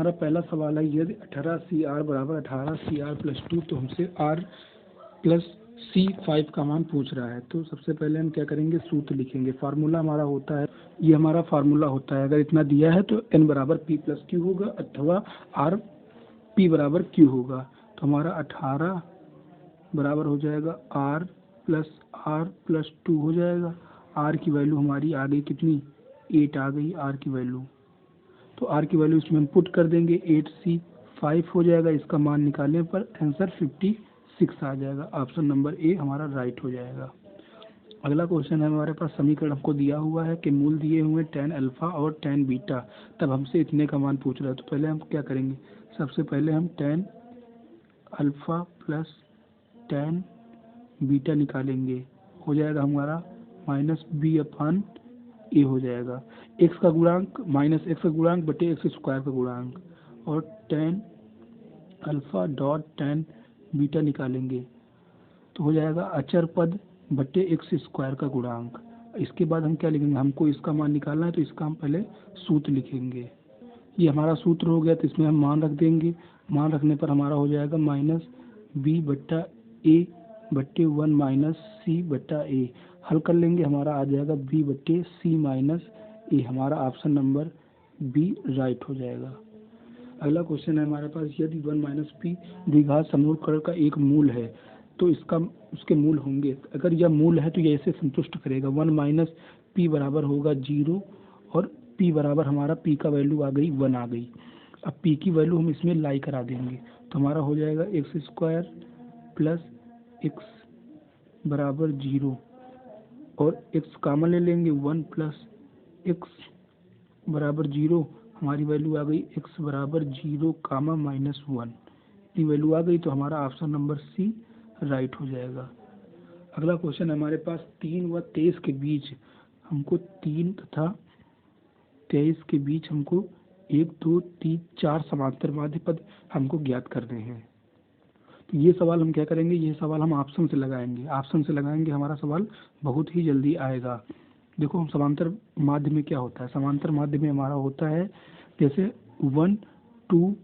हमारा पहला सवाल है यदि 18CR बराबर 18CR प्लस 2 तो हमसे R प्लस C5 का मान पूछ रहा है। तो सबसे पहले हम क्या करेंगे, सूत्र लिखेंगे। फार्मूला हमारा होता है, ये हमारा फार्मूला होता है, अगर इतना दिया है तो N बराबर P प्लस Q होगा अथवा R P बराबर Q होगा। तो हमारा 18 बराबर हो जाएगा R प्लस 2 हो जाएगा। R की वैल्यू हमारी आ गई कितनी, 8 आ गई R की वैल्यू। तो R की वैल्यू इसमें हम पुट कर देंगे, 8C5 हो जाएगा। इसका मान निकालने पर आंसर 56 आ जाएगा। ऑप्शन नंबर ए हमारा राइट हो जाएगा। अगला क्वेश्चन है हमारे पास, समीकरण हमको दिया हुआ है कि मूल दिए हुए tan अल्फा और tan बीटा, तब हमसे इतने का मान पूछ रहा है। तो पहले हम क्या करेंगे, सबसे पहले हम tan alpha plus tan beta निकालेंगे, हो जाएगा हमारा -b/a हो जाएगा। x का गुणांक माइनस x का गुणांक बटे x स्क्वायर का गुणांक, और tan alpha dot tan beta निकालेंगे तो हो जाएगा अचर पद बटे x स्क्वायर का गुणांक। इसके बाद हम क्या लिखेंगे, हमको इसका मान निकालना है तो इसका हम पहले सूत्र लिखेंगे। ये हमारा सूत्र हो गया, तो इसमें हम मान रख देंगे। मान रखने पर हमारा हो जाएगा -b/a बट्टे 1 माइनस c/a। हल कर लेंगे, हमारा आ जाएगा b/c - a। हमारा ऑप्शन नंबर बी राइट हो जाएगा। अगला क्वेश्चन है हमारे पास, यदि 1 - p द्विघात समरूपकरण का एक मूल है तो उसके मूल होंगे। अगर यह मूल है तो यह इसे संतुष्ट करेगा। 1 - p बराबर होगा 0 और p बराबर हमारा p का वैल्यू आ गई 1 आ गई। अब p की वैल्यू हम इसमें लाई करा देंगे तो हमारा हो जाएगा x² प्लस x बराबर 0 और x कॉमन ले लेंगे, 1 प्लस x बराबर 0। हमारी वैल्यू आ गई x बराबर 0 कामा -1, इतनी वैल्यू आ गई। तो हमारा ऑप्शन नंबर सी राइट हो जाएगा। अगला क्वेश्चन हमारे पास, 3 व 23 के बीच हमको 3 तथा 23 के बीच हमको 1 2 3 4 समांतर माध्य पद हमको ज्ञात करने हैं। तो ये सवाल हम क्या करेंगे, ये सवाल हम ऑप्शन से लगाएंगे। हमारा सवाल बहुत ही जल्दी आएगा। देखो हम समांतर माध्य में क्या होता है, समांतर माध्य में हमारा होता है जैसे 1 2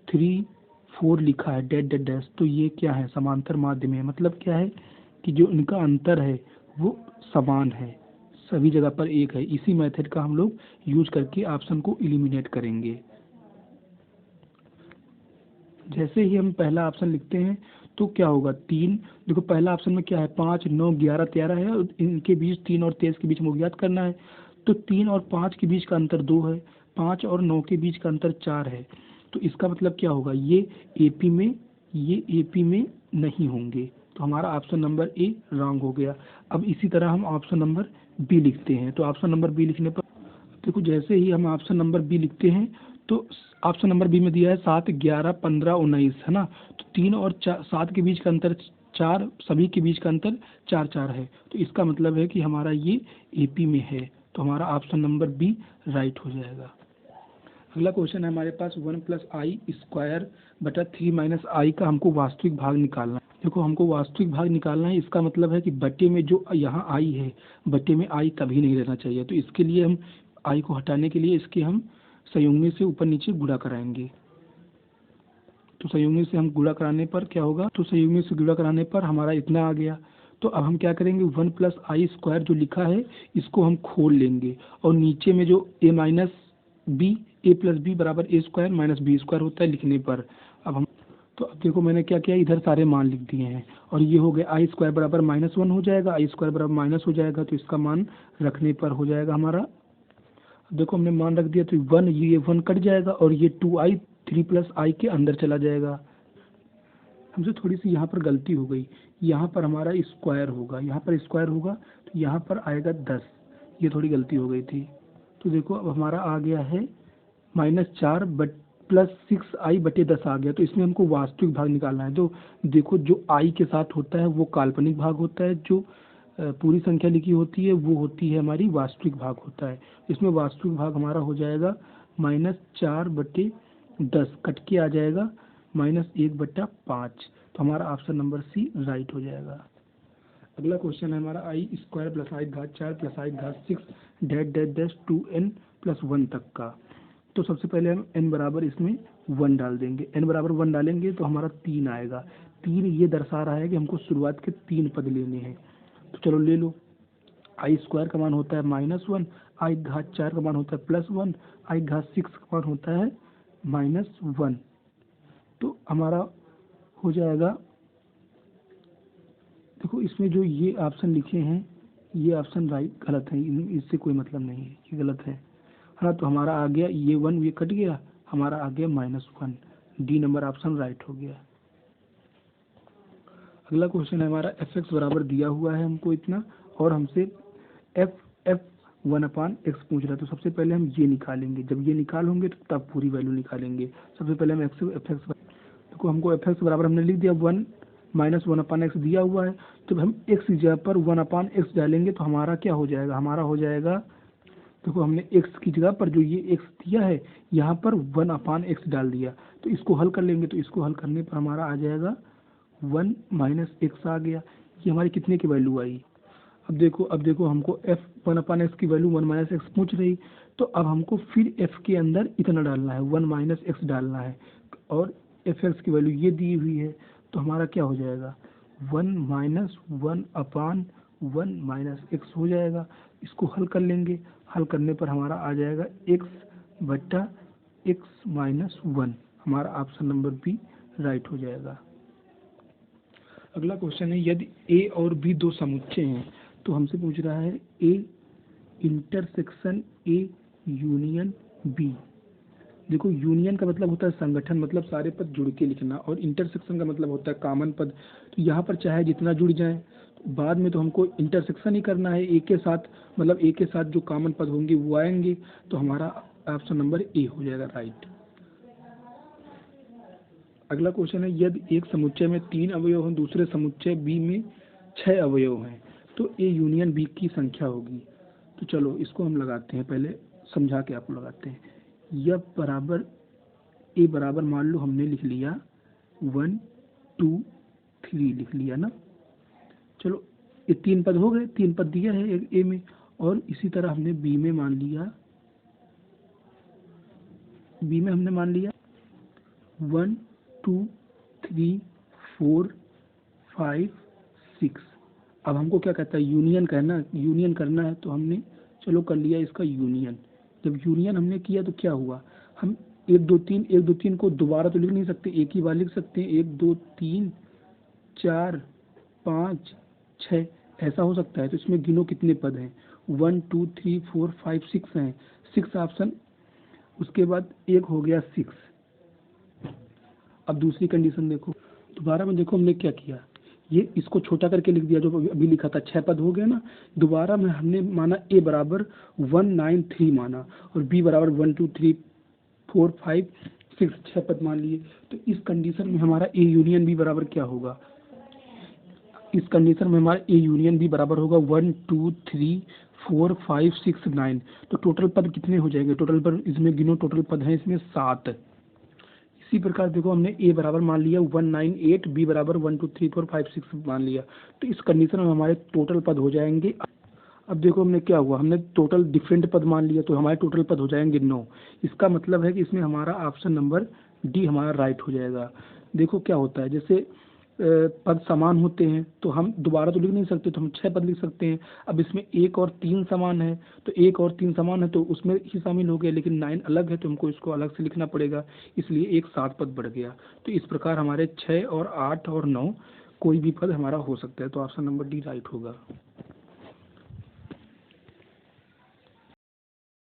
3 4 लिखा है डैश डैश डैश, तो ये क्या है, समांतर माध्य में मतलब क्या है कि जो इनका अंतर है वो समान है, सभी जगह पर एक है। इसी मेथड का हम लोग यूज करके ऑप्शन को एलिमिनेट करेंगे। जैसे ही हम पहला ऑप्शन लिखते हैं तो क्या होगा, 3, देखो पहला ऑप्शन में क्या है, 5 9 11 13 है और इनके बीच 3 और 23 के बीच में ज्ञात करना है। तो 3 और 5 के बीच का अंतर 2 है, 5 और 9 के बीच का अंतर 4 है। तो इसका मतलब क्या होगा, ये एपी में नहीं होंगे। तो हमारा ऑप्शन नंबर ए रॉन्ग हो गया। अब इसी तरह हम ऑप्शन नंबर बी लिखते हैं। तो ऑप्शन नंबर बी लिखने पर देखो, जैसे ही हम ऑप्शन नंबर बी लिखते हैं तो ऑप्शन नंबर बी में दिया है 7 11 15 19 है ना। तो 3 और 7 के बीच का अंतर 4, सभी के बीच का अंतर 4 4 है। तो इसका मतलब है कि हमारा ये एपी में है। तो हमारा ऑप्शन नंबर बी राइट हो जाएगा। अगला क्वेश्चन है हमारे पास, 1 + i² बटा 3 - i का हमको वास्तविक भाग निकालना है। देखो हमको वास्तविक भाग निकालना है, इसका मतलब है कि बटे में जो यहाँ i है, बटे में i कभी नहीं रहना चाहिए। तो इसके लिए हम i को हटाने के लिए इसके हम संयुग्मी से ऊपर नीचे गुणा कराएंगे। तो संयुग्मी से हम गुणा कराने पर क्या होगा, तो संयुग्मी से गुणा कराने पर हमारा इतना आ गया। तो अब हम क्या करेंगे, 1 + i² जो लिखा है इसको हम खोल लेंगे और नीचे में जो a + b बराबर a² - b² होता है लिखने पर। अब देखो मैंने क्या किया, इधर सारे मान लिख दिए हैं और ये हो गया i² बराबर -1 हो जाएगा, i² बराबर माइनस हो जाएगा। तो इसका मान रखने पर हो जाएगा हमारा, देखो हमने मान रख दिया तो 1, ये 1 कट जाएगा और ये 2i 3 + i के अंदर चला जाएगा। हमसे थोड़ी सी यहाँ पर गलती हो गई, यहाँ पर हमारा स्क्वायर होगा, यहाँ पर स्क्वायर होगा तो यहाँ पर आएगा 10, ये थोड़ी गलती हो गई थी। तो देखो अब हमारा आ गया है -4 + 6i बटे 10 आ गया। तो इसमें हमको वास्तविक भाग निकालना है। तो देखो जो i के साथ होता है वो काल्पनिक भाग होता है, जो पूरी संख्या लिखी होती है वो होती है हमारी वास्तविक भाग होता है। इसमें वास्तविक भाग हमारा हो जाएगा -4 बटे 10 कट के आ जाएगा -1/5। तो हमारा ऑप्शन नंबर सी राइट हो जाएगा। अगला क्वेश्चन है हमारा, i² + i⁴ + i⁶ dash dash dash 2n + 1 तक का। तो सबसे पहले हम n बराबर इसमें 1 डाल देंगे। n बराबर 1 डालेंगे तो हमारा 3 आएगा। 3 ये दर्शा रहा है कि हमको शुरुआत के 3 पद लेने हैं। तो चलो ले लो। आई स्क्वायर का मान होता है -1, आई घात 4 का मान होता है +1, आई घात 6 का मान होता है -1। तो हमारा हो जाएगा, देखो इसमें जो ये ऑप्शन लिखे हैं ये ऑप्शन राइट गलत है, इससे कोई मतलब नहीं है, ये गलत है ना। तो हमारा आ गया ये 1, ये कट गया, हमारा आ गया -1। डी नंबर ऑप्शन राइट हो गया। अगला क्वेश्चन है हमारा f(x) बराबर दिया हुआ है हमको इतना, और हमसे f 1/x पूछ रहा है। तो सबसे पहले हम ये निकालेंगे, जब ये निकालेंगे तो तब पूरी वैल्यू निकालेंगे। सबसे पहले हम f(x) देखो हमको f(x) बराबर हमने लिख दिया 1 - 1/x दिया हुआ है। जब हम x की जगह पर 1/x डालेंगे तो हमारा क्या हो जाएगा, हमारा हो जाएगा, देखो हमने x की जगह पर जो ये x दिया है यहाँ पर 1/x डाल दिया। तो इसको हल कर लेंगे, तो इसको हल करने पर हमारा आ जाएगा 1 - x आ गया। ये हमारी कितने की वैल्यू आई। अब देखो हमको f 1/x की वैल्यू 1 - x पूछ रही, तो अब हमको फिर f के अंदर इतना डालना है, 1 - x डालना है, और f(x) की वैल्यू ये दी हुई है। तो हमारा क्या हो जाएगा 1 - 1/1 - x हो जाएगा। इसको हल कर लेंगे, हल करने पर हमारा आ जाएगा x/x - 1। हमारा ऑप्शन नंबर बी राइट हो जाएगा। अगला क्वेश्चन है यदि a और b दो समुच्चय हैं, तो हमसे पूछ रहा है a intersection a union b। देखो यूनियन का मतलब होता है संगठन, मतलब सारे पद जुड़ के लिखना, और इंटरसेक्शन का मतलब होता है कॉमन पद। तो यहाँ पर चाहे जितना जुड़ जाए, बाद में तो हमको इंटरसेक्शन ही करना है एक के साथ, मतलब एक के साथ जो कॉमन पद होंगे वो आएंगे। तो हमारा ऑप्शन नंबर ए हो जाएगा राइट। अगला क्वेश्चन है यदि एक समुच्चय में 3 अवयव हैं, दूसरे समुच्चय बी में 6 अवयव हैं, तो ए यूनियन बी की संख्या होगी। तो चलो इसको हम लगाते हैं, पहले समझा के आपको लगाते हैं। यह बराबर ए बराबर मान लो हमने लिख लिया 1 2 3 लिख लिया ना। चलो ये 3 पद हो गए, 3 पद दिया है ए में, और इसी तरह हमने बी में मान लिया, बी में हमने मान लिया 1 2 3 4 5 6। अब हमको क्या कहता है यूनियन करना है, तो हमने चलो कर लिया इसका यूनियन। जब यूनियन हमने किया तो क्या हुआ, हम 1 2 3 को दोबारा तो लिख नहीं सकते, एक ही बार लिख सकते हैं। 1 2 3 4 5 6 ऐसा हो सकता है। तो इसमें गिनो कितने पद हैं, 1 2 3 4 5 6 हैं, 6 ऑप्शन। उसके बाद एक हो गया 6। अब दूसरी कंडीशन देखो, दोबारा में देखो हमने क्या किया, ये इसको छोटा करके लिख दिया, जो अभी लिखा था 6 पद हो गए ना। दोबारा में हमने माना a बराबर 1 9 3 माना, और b बराबर 1 2 3 4 5 6 6 पद मान लिए। तो इस कंडीशन में हमारा a यूनियन b बराबर क्या होगा, इस कंडीशन में हमारा a यूनियन b बराबर होगा 1 2 3 4 5 6 9। तो टोटल पद कितने हो जाएंगे, टोटल पद इसमें गिनो, टोटल पद हैं इसमें 7। इसी प्रकार देखो हमने a बराबर मान लिया 1 9 8, b बराबर 1 2 3 4 5 6 मान लिया। तो इस कंडीशन में हमारे टोटल पद हो जाएंगे। अब देखो हमने क्या हुआ, हमने टोटल डिफरेंट पद मान लिया, तो हमारे टोटल पद हो जाएंगे 9। इसका मतलब है कि इसमें हमारा ऑप्शन नंबर डी हमारा राइट हो जाएगा। देखो क्या होता है, जैसे पद समान होते हैं तो हम दोबारा तो लिख नहीं सकते, तो हम 6 पद लिख सकते हैं। अब इसमें 1 और 3 समान है, तो 1 और 3 समान है तो उसमें ही शामिल हो गए, लेकिन 9 अलग है तो हमको इसको अलग से लिखना पड़ेगा, इसलिए एक 7 पद बढ़ गया। तो इस प्रकार हमारे 6 और 8 और 9 कोई भी पद हमारा हो सकता है। तो ऑप्शन नंबर डी राइट होगा।